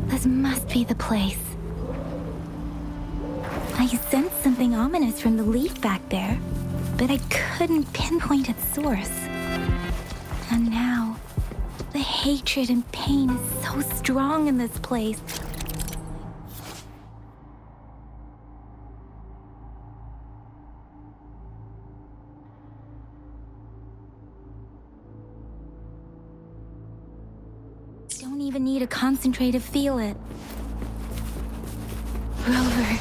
This must be the place. I sensed something ominous from the leaf back there, but I couldn't pinpoint its source. And now, the hatred and pain is so strong in this place. Don't even need to concentrate to feel it. Rover,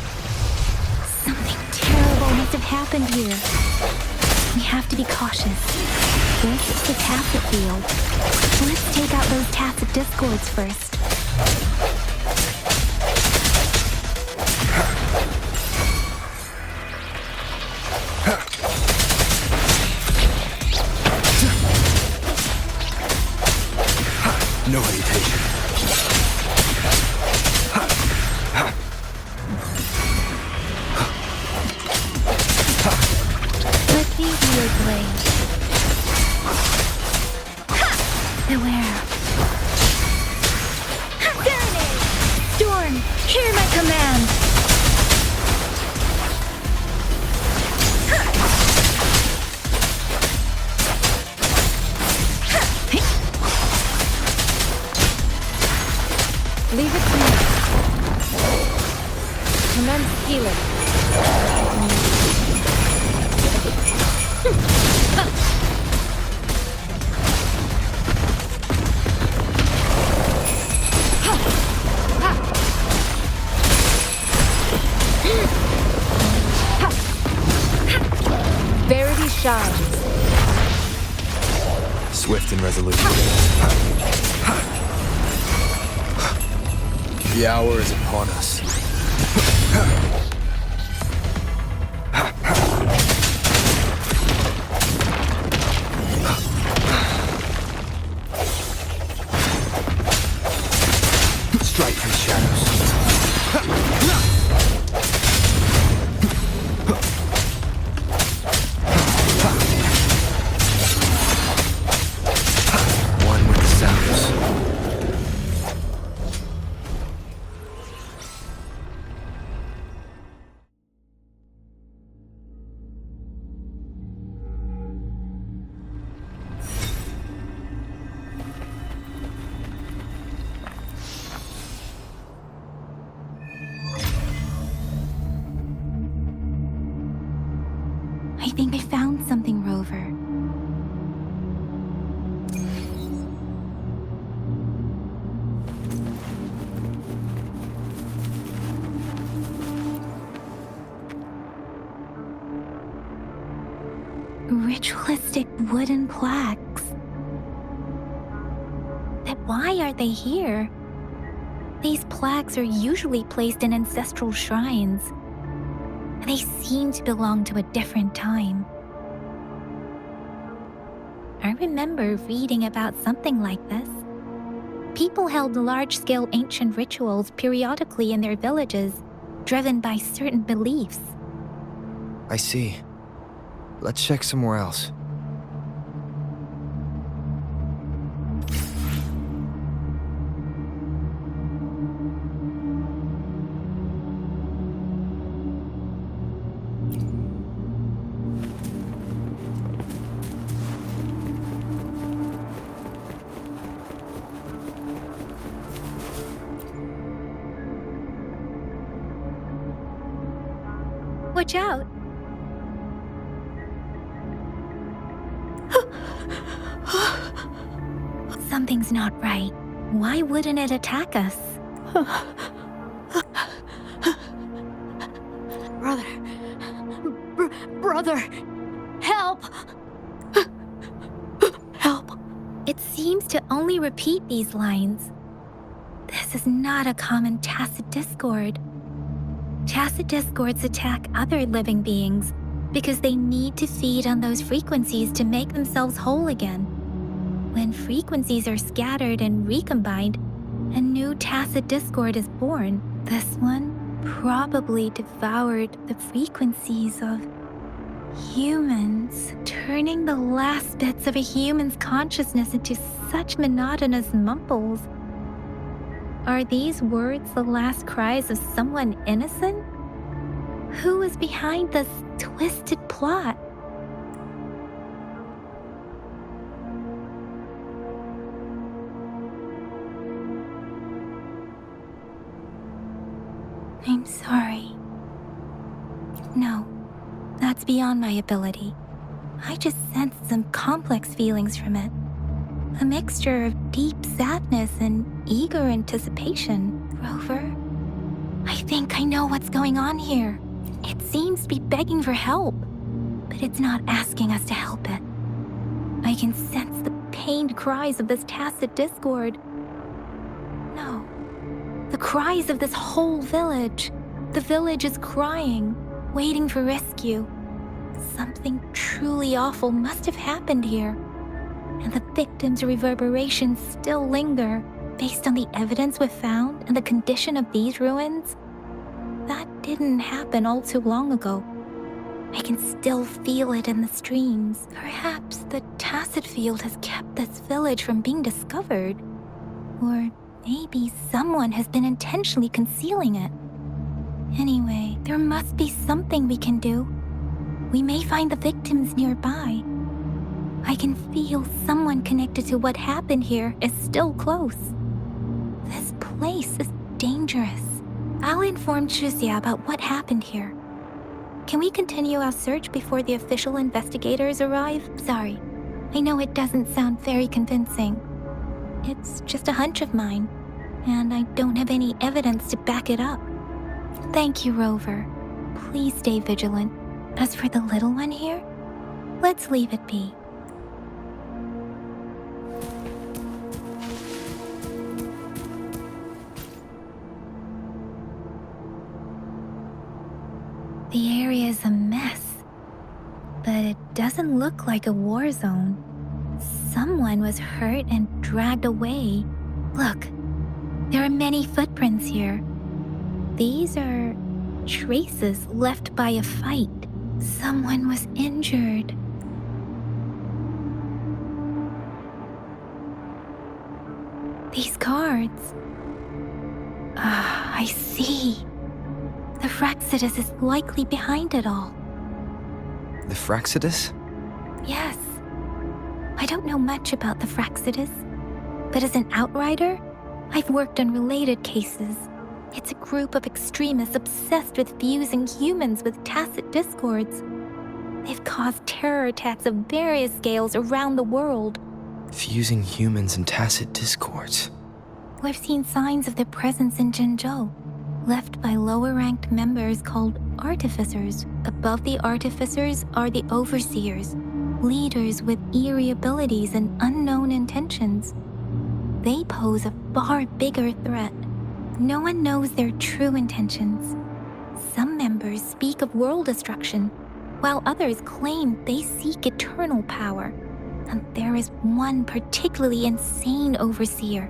something terrible must have happened here. We have to be cautious. This is the tacit field. Let's take out those tacit discords first. No hesitation. Let's see your blade. Beware. Serenade! Storm, hear my command! Leave it to me. Commence healing. Verity shines. Swift and resolute. The hour is upon us. Strike from shadows. One with the sounds. I think I found something, Rover. Ritualistic wooden plaques. But why are they here? These plaques are usually placed in ancestral shrines. They seem to belong to a different time. I remember reading about something like this. People held large-scale ancient rituals periodically in their villages, driven by certain beliefs. I see. Let's check somewhere else. Watch out! Something's not right. Why wouldn't it attack us? Brother. Brother. Help! Help! It seems to only repeat these lines. This is not a common tacit discord. Tacit discords attack other living beings because they need to feed on those frequencies to make themselves whole again. When frequencies are scattered and recombined, a new tacit discord is born. This one probably devoured the frequencies of humans, turning the last bits of a human's consciousness into such monotonous mumbles. Are these words the last cries of someone innocent? Who is behind this twisted plot? I'm sorry. No, that's beyond my ability. I just sensed some complex feelings from it. A mixture of deep sadness and eager anticipation. Rover, I think I know what's going on here. It seems to be begging for help, but it's not asking us to help it. I can sense the pained cries of this tacit discord. No, the cries of this whole village. The village is crying, waiting for rescue. Something truly awful must have happened here, and the victims' reverberations still linger. Based on the evidence we've found and the condition of these ruins, that didn't happen all too long ago. I can still feel it in the streams. Perhaps the tacit field has kept this village from being discovered. Or maybe someone has been intentionally concealing it. Anyway, there must be something we can do. We may find the victims nearby. I can feel someone connected to what happened here is still close. This place is dangerous. I'll inform Shuzia about what happened here. Can we continue our search before the official investigators arrive? Sorry, I know it doesn't sound very convincing. It's just a hunch of mine, and I don't have any evidence to back it up. Thank you, Rover. Please stay vigilant. As for the little one here, let's leave it be. The area is a mess, but it doesn't look like a war zone. Someone was hurt and dragged away. Look, there are many footprints here. These are traces left by a fight. Someone was injured. These cards. I see. The Fraxidus is likely behind it all. The Fraxidus? Yes. I don't know much about the Fraxidus, but as an outrider, I've worked on related cases. It's a group of extremists obsessed with fusing humans with tacit discords. They've caused terror attacks of various scales around the world. Fusing humans and tacit discords. We've seen signs of their presence in Jinzhou, left by lower-ranked members called artificers. Above the artificers are the overseers, leaders with eerie abilities and unknown intentions. They pose a far bigger threat. No one knows their true intentions. Some members speak of world destruction, while others claim they seek eternal power. And there is one particularly insane overseer.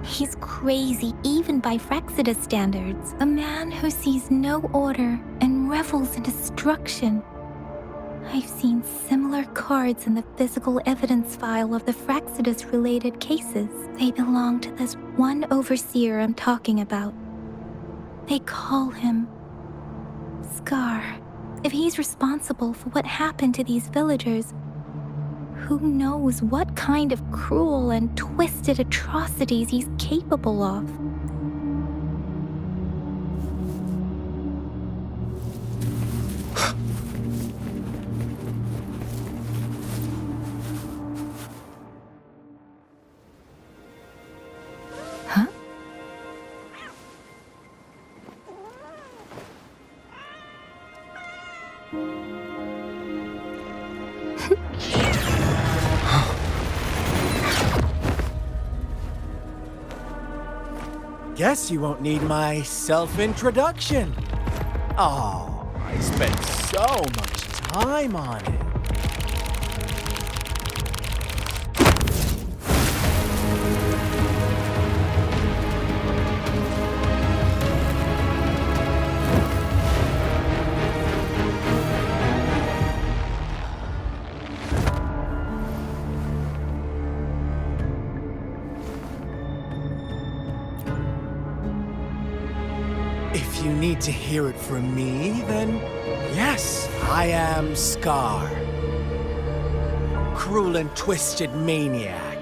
He's crazy even by Fraxidus standards. A man who sees no order and revels in destruction. I've seen similar cards in the physical evidence file of the Fraxidus-related cases. They belong to this one overseer I'm talking about. They call him Scar. If he's responsible for what happened to these villagers, who knows what kind of cruel and twisted atrocities he's capable of? Huh? Guess you won't need my self-introduction. Oh, I spent so much time on it. If you need to hear it from me, then yes, I am Scar. Cruel and twisted maniac.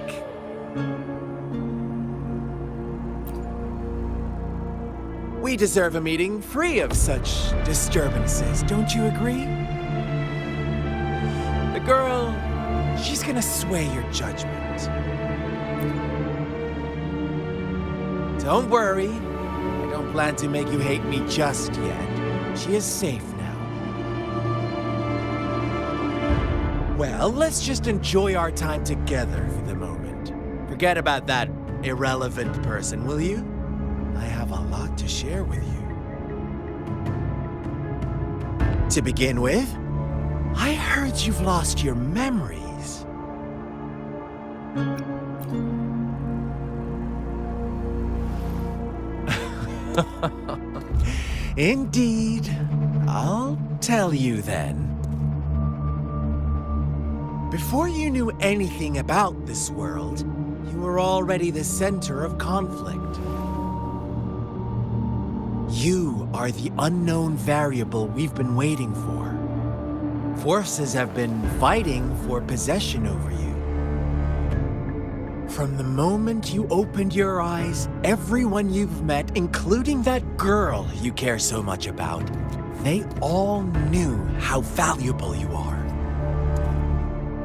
We deserve a meeting free of such disturbances, don't you agree? The girl, she's gonna sway your judgment. Don't worry, I don't plan to make you hate me just yet. She is safe now. Well, let's just enjoy our time together for the moment. Forget about that irrelevant person, will you? I have a lot to share with you. To begin with, I heard you've lost your memories. Indeed. I'll tell you then. Before you knew anything about this world, you were already the center of conflict. You are the unknown variable we've been waiting for. Forces have been fighting for possession over you. From the moment you opened your eyes, everyone you've met, including that girl you care so much about, they all knew how valuable you are.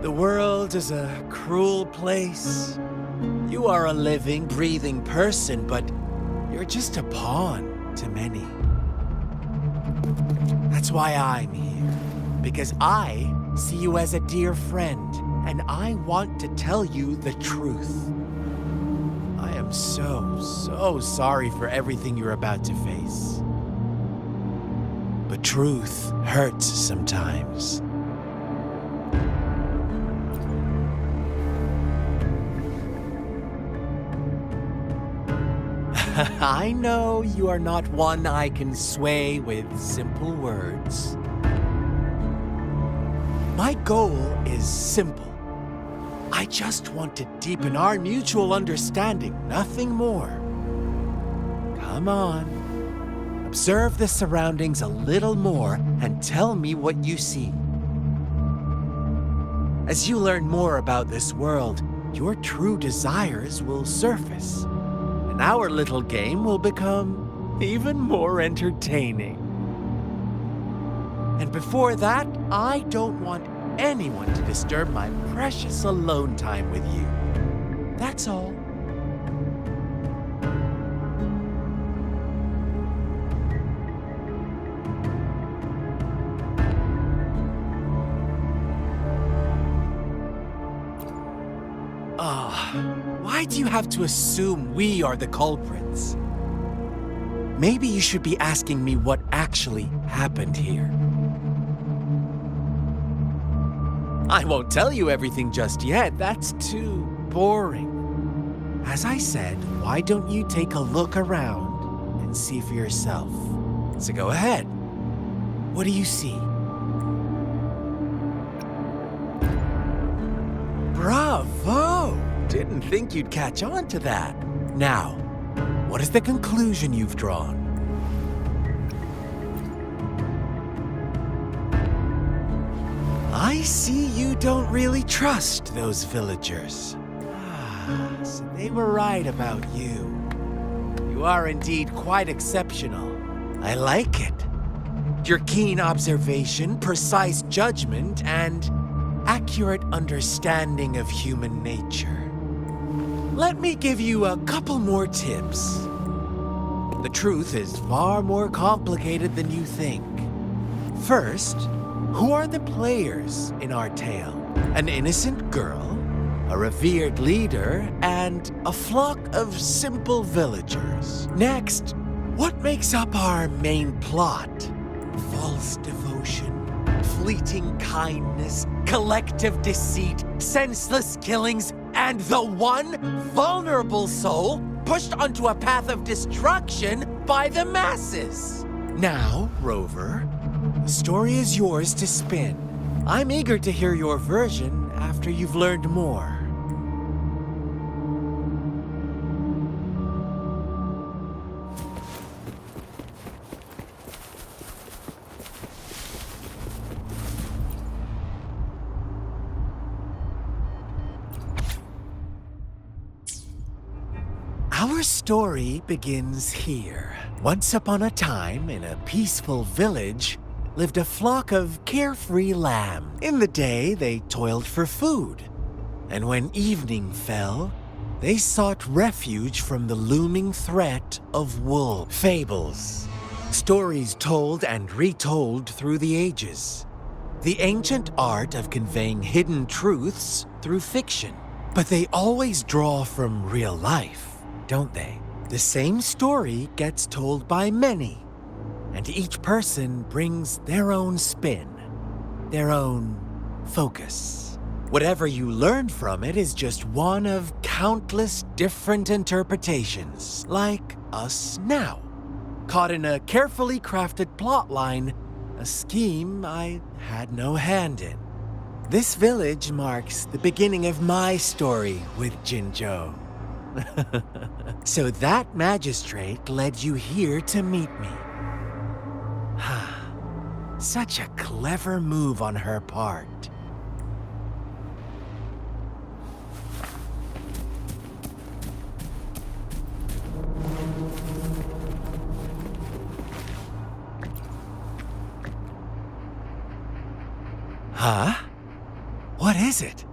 The world is a cruel place. You are a living, breathing person, but you're just a pawn to many. That's why I'm here, because I see you as a dear friend, and I want to tell you the truth. I am so sorry for everything you're about to face. But truth hurts sometimes. I know you are not one I can sway with simple words. My goal is simple. I just want to deepen our mutual understanding, nothing more. Come on. Observe the surroundings a little more and tell me what you see. As you learn more about this world, your true desires will surface. Our little game will become even more entertaining. And before that, I don't want anyone to disturb my precious alone time with you. That's all. Why do you have to assume we are the culprits? Maybe you should be asking me what actually happened here. I won't tell you everything just yet. That's too boring. As I said, why don't you take a look around and see for yourself? So go ahead. What do you see? Bravo! Didn't think you'd catch on to that. Now, what is the conclusion you've drawn? I see you don't really trust those villagers. So they were right about you. You are indeed quite exceptional. I like it. Your keen observation, precise judgment, and accurate understanding of human nature. Let me give you a couple more tips. The truth is far more complicated than you think. First, who are the players in our tale? An innocent girl, a revered leader, and a flock of simple villagers. Next, what makes up our main plot? False devotion, fleeting kindness, collective deceit, senseless killings, and the one vulnerable soul pushed onto a path of destruction by the masses. Now, Rover, the story is yours to spin. I'm eager to hear your version after you've learned more. Your story begins here. Once upon a time, in a peaceful village, lived a flock of carefree lambs. In the day, they toiled for food. And when evening fell, they sought refuge from the looming threat of wolves. Fables. Stories told and retold through the ages. The ancient art of conveying hidden truths through fiction. But they always draw from real life, don't they? The same story gets told by many, and each person brings their own spin, their own focus. Whatever you learn from it is just one of countless different interpretations, like us now. Caught in a carefully crafted plotline, a scheme I had no hand in. This village marks the beginning of my story with Jinzhou. So that magistrate led you here to meet me. Such a clever move on her part. Huh? What is it?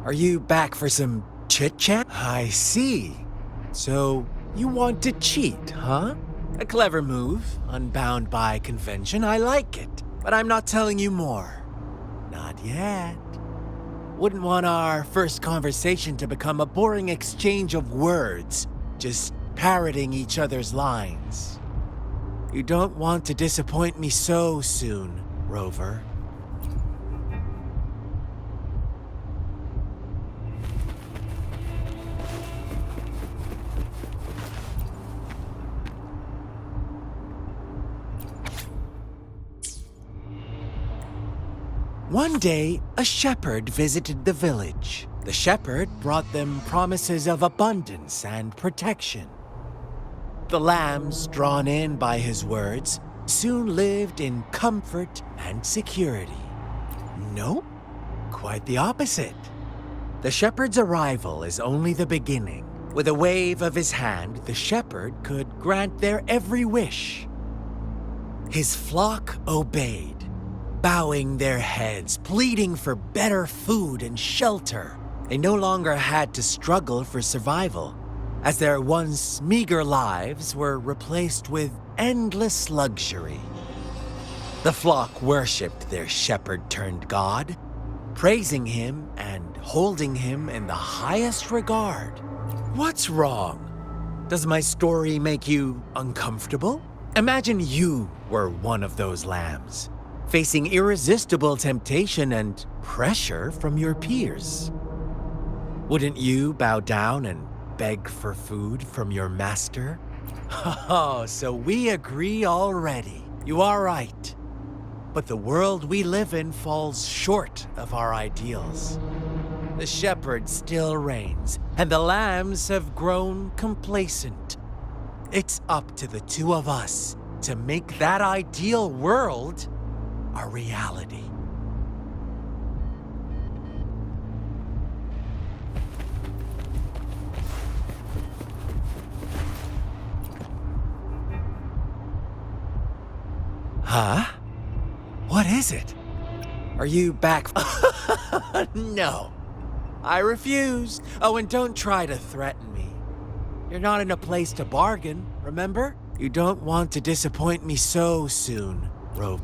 Are you back for some chit-chat? I see. So, you want to cheat, huh? A clever move, unbound by convention. I like it. But I'm not telling you more. Not yet. Wouldn't want our first conversation to become a boring exchange of words, just parroting each other's lines. You don't want to disappoint me so soon, Rover. One day, a shepherd visited the village. The shepherd brought them promises of abundance and protection. The lambs, drawn in by his words, soon lived in comfort and security. Nope, quite the opposite. The shepherd's arrival is only the beginning. With a wave of his hand, the shepherd could grant their every wish. His flock obeyed, bowing their heads, pleading for better food and shelter. They no longer had to struggle for survival, as their once meager lives were replaced with endless luxury. The flock worshipped their shepherd-turned-god, praising him and holding him in the highest regard. What's wrong? Does my story make you uncomfortable? Imagine you were one of those lambs, facing irresistible temptation and pressure from your peers. Wouldn't you bow down and beg for food from your master? Oh, so we agree already. You are right. But the world we live in falls short of our ideals. The shepherd still reigns, and the lambs have grown complacent. It's up to the two of us to make that ideal world a reality. Huh? What is it? Are you back? No. I refuse. Oh, and don't try to threaten me. You're not in a place to bargain, remember? You don't want to disappoint me so soon, Rover.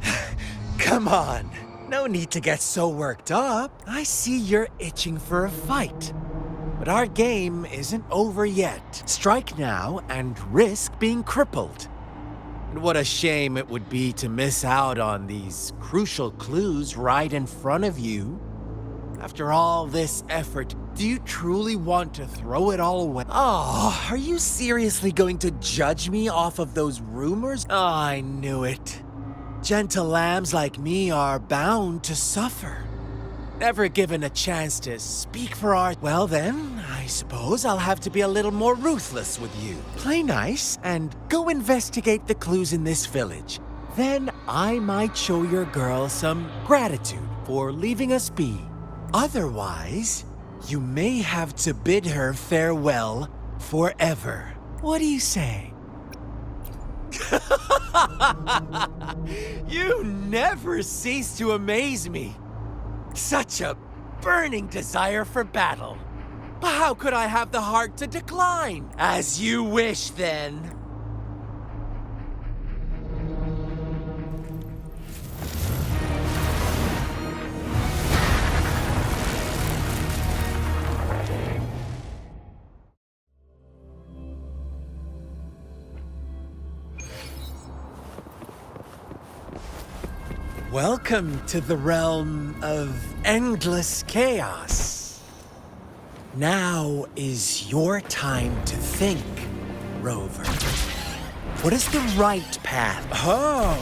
Come on. No need to get so worked up. I see you're itching for a fight. But our game isn't over yet. Strike now and risk being crippled. And what a shame it would be to miss out on these crucial clues right in front of you. After all this effort, do you truly want to throw it all away? Oh, are you seriously going to judge me off of those rumors? Oh, I knew it. Gentle lambs like me are bound to suffer. Never given a chance to speak for our... Well then, I suppose I'll have to be a little more ruthless with you. Play nice and go investigate the clues in this village. Then I might show your girl some gratitude for leaving us be. Otherwise, you may have to bid her farewell forever. What do you say? You never cease to amaze me. Such a burning desire for battle. How could I have the heart to decline? As you wish, then. Welcome to the realm of endless chaos. Now is your time to think, Rover. What is the right path? Oh,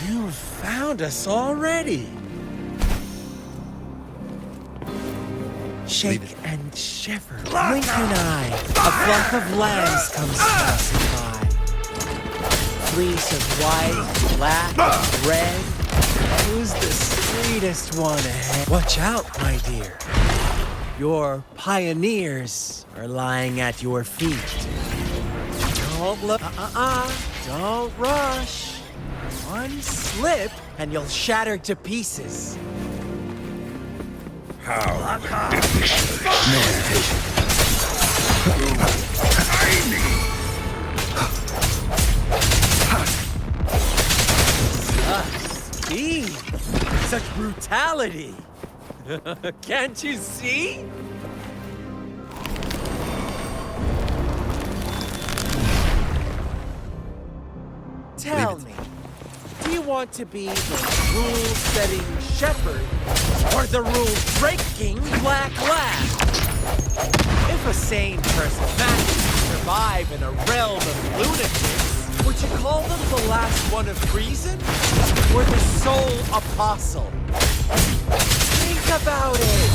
you found us already. Shake and shiver, blink an eye. A flock of lambs comes passing by. Fleece of white, black, red. Who's the sweetest one ahead? Watch out, my dear. Your pioneers are lying at your feet. Don't look. Don't rush. One slip and you'll shatter to pieces. How? No hesitation. Speed! Such brutality! Can't you see? Tell me, do you want to be the rule-setting shepherd or the rule-breaking black lad? If a sane person manages to survive in a realm of lunatics, would you call them the last one of reason or the sole apostle? Think about it.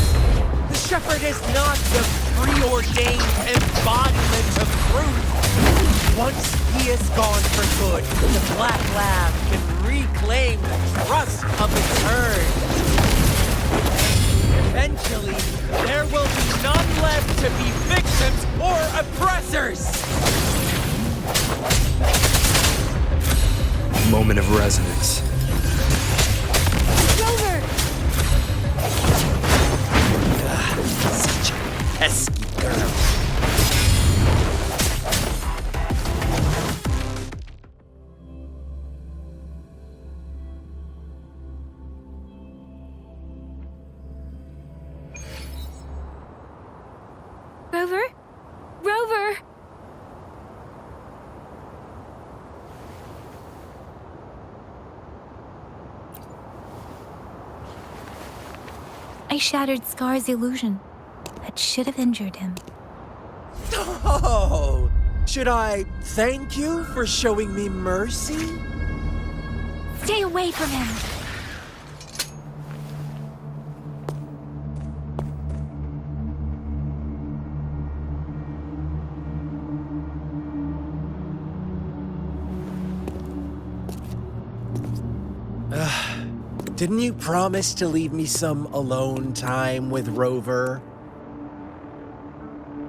The shepherd is not the preordained embodiment of truth. Once he is gone for good, the black lab can reclaim the trust of its herd. Eventually, there will be none left to be victims or oppressors. Moment of resonance. Rover! Such a pesky girl. Rover? Rover! I shattered Scar's illusion. That should have injured him. Oh, should I thank you for showing me mercy? Stay away from him! Didn't you promise to leave me some alone time with Rover?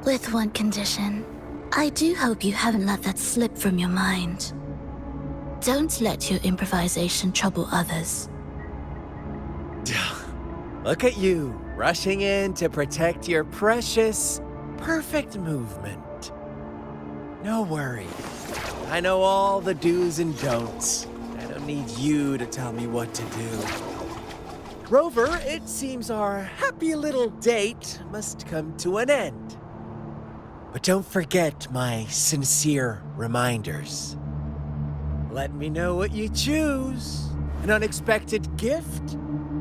With one condition. I do hope you haven't let that slip from your mind. Don't let your improvisation trouble others. Look at you, rushing in to protect your precious, perfect movement. No worries. I know all the do's and don'ts. I don't need you to tell me what to do. Rover, it seems our happy little date must come to an end. But don't forget my sincere reminders. Let me know what you choose. An unexpected gift?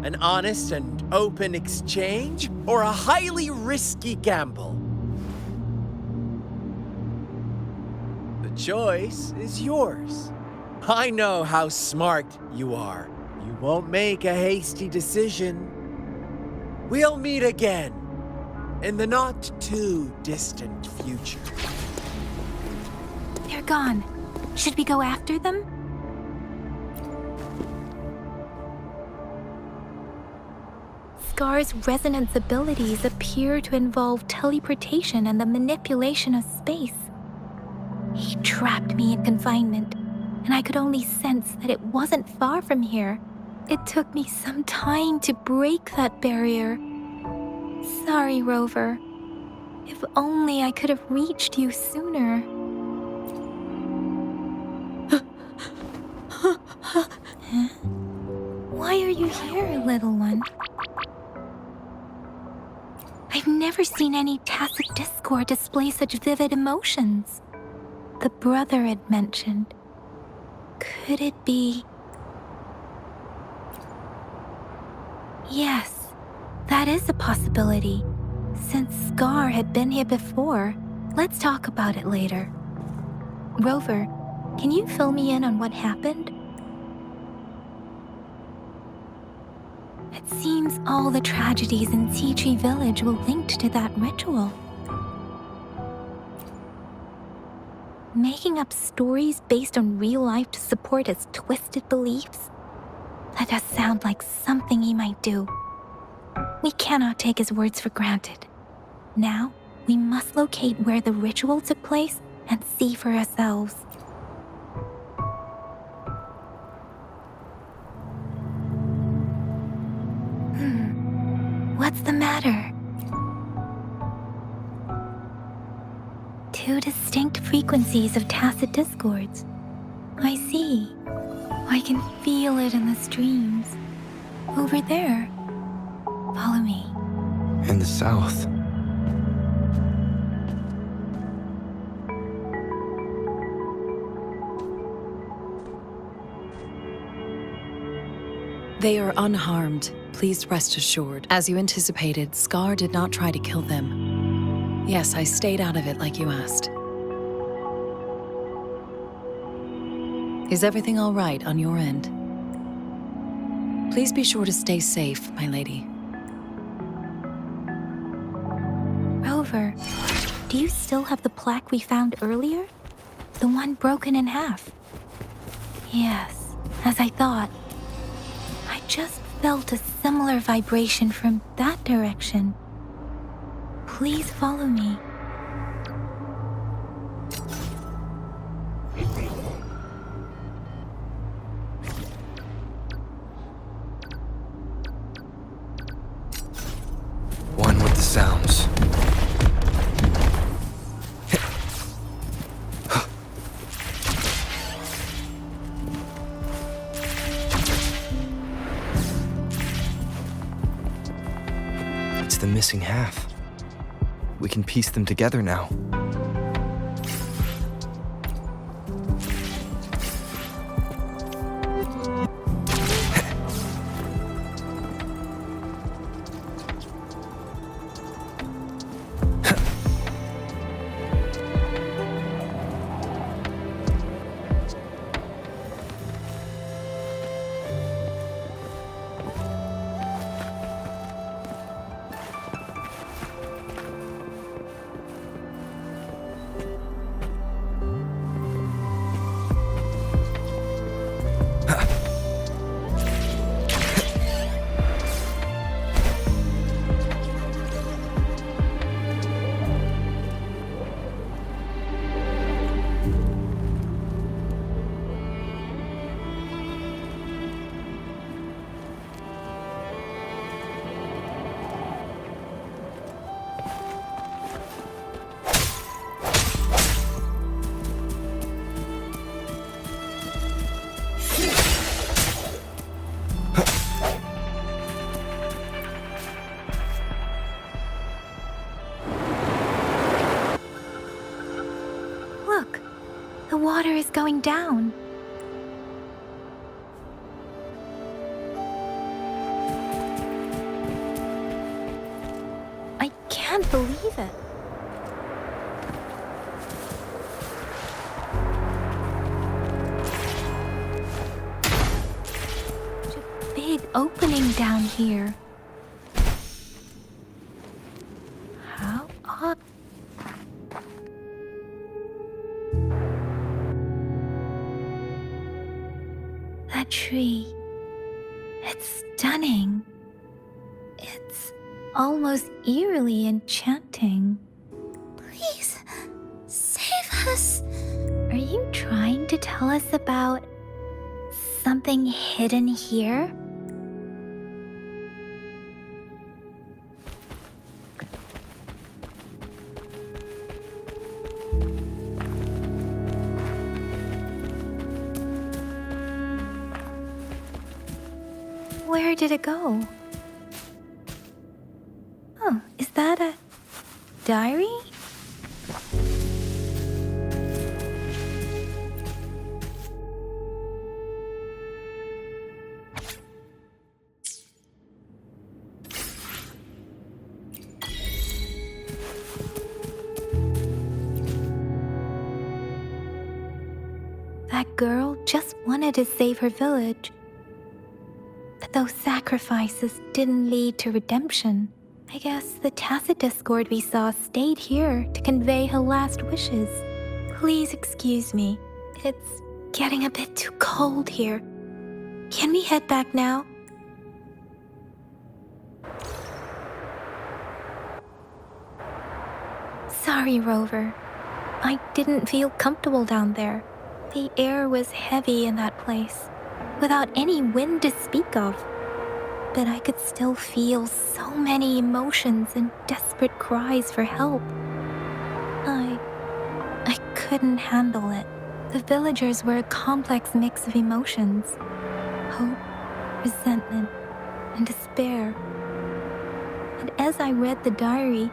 An honest and open exchange? Or a highly risky gamble? The choice is yours. I know how smart you are. You won't make a hasty decision. We'll meet again in the not-too-distant future. They're gone. Should we go after them? Scar's resonance abilities appear to involve teleportation and the manipulation of space. He trapped me in confinement, and I could only sense that it wasn't far from here. It took me some time to break that barrier. Sorry, Rover. If only I could have reached you sooner. Huh? Why are you here, little one? I've never seen any tacit discord display such vivid emotions. The brother had mentioned. Could it be? Yes, that is a possibility. Since Scar had been here before, let's talk about it later. Rover, can you fill me in on what happened? It seems all the tragedies in Tea Tree Village were linked to that ritual. Making up stories based on real life to support his twisted beliefs? That does sound like something he might do. We cannot take his words for granted. Now, we must locate where the ritual took place and see for ourselves. What's the matter? Two distinct frequencies of tacit discords. I see. I can feel it in the streams. Over there. Follow me. In the south. They are unharmed. Please rest assured. As you anticipated, Scar did not try to kill them. Yes, I stayed out of it like you asked. Is everything all right on your end? Please be sure to stay safe, my lady. Rover, do you still have the plaque we found earlier? The one broken in half? Yes, as I thought. I just felt a similar vibration from that direction. Please follow me. One with the sounds. It's the missing half. We can piece them together now. Look, the water is going down. I can't believe it. Such a big opening down here. How odd. That tree. It's stunning. It's almost eerily enchanting. Please, save us. trying to tell us about something hidden here? Where did it go? Oh, is that a diary? That girl just wanted to save her village. But those sacrifices didn't lead to redemption. I guess the tacit discord we saw stayed here to convey her last wishes. Please excuse me. It's getting a bit too cold here. Can we head back now? Sorry, Rover. I didn't feel comfortable down there. The air was heavy in that place, without any wind to speak of. But I could still feel so many emotions and desperate cries for help. I couldn't handle it. The villagers were a complex mix of emotions: hope, resentment, and despair. And as I read the diary,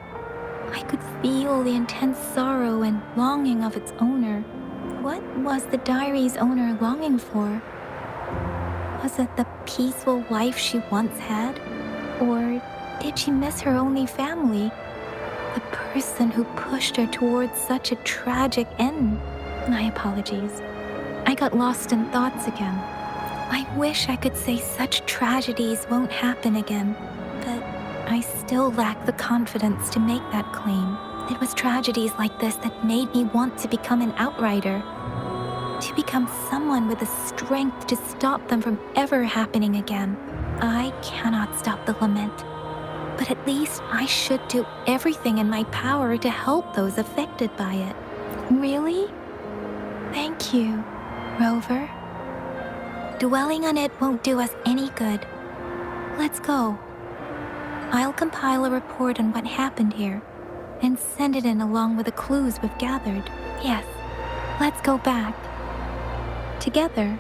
I could feel the intense sorrow and longing of its owner. What was the diary's owner longing for? Was it the peaceful life she once had? Or did she miss her only family? The person who pushed her towards such a tragic end? My apologies. I got lost in thoughts again. I wish I could say such tragedies won't happen again, but I still lack the confidence to make that claim. It was tragedies like this that made me want to become an outrider. To become someone with the strength to stop them from ever happening again. I cannot stop the lament, but at least I should do everything in my power to help those affected by it. Really? Thank you, Rover. Dwelling on it won't do us any good. Let's go. I'll compile a report on what happened here and send it in along with the clues we've gathered. Yes, let's go back. Together,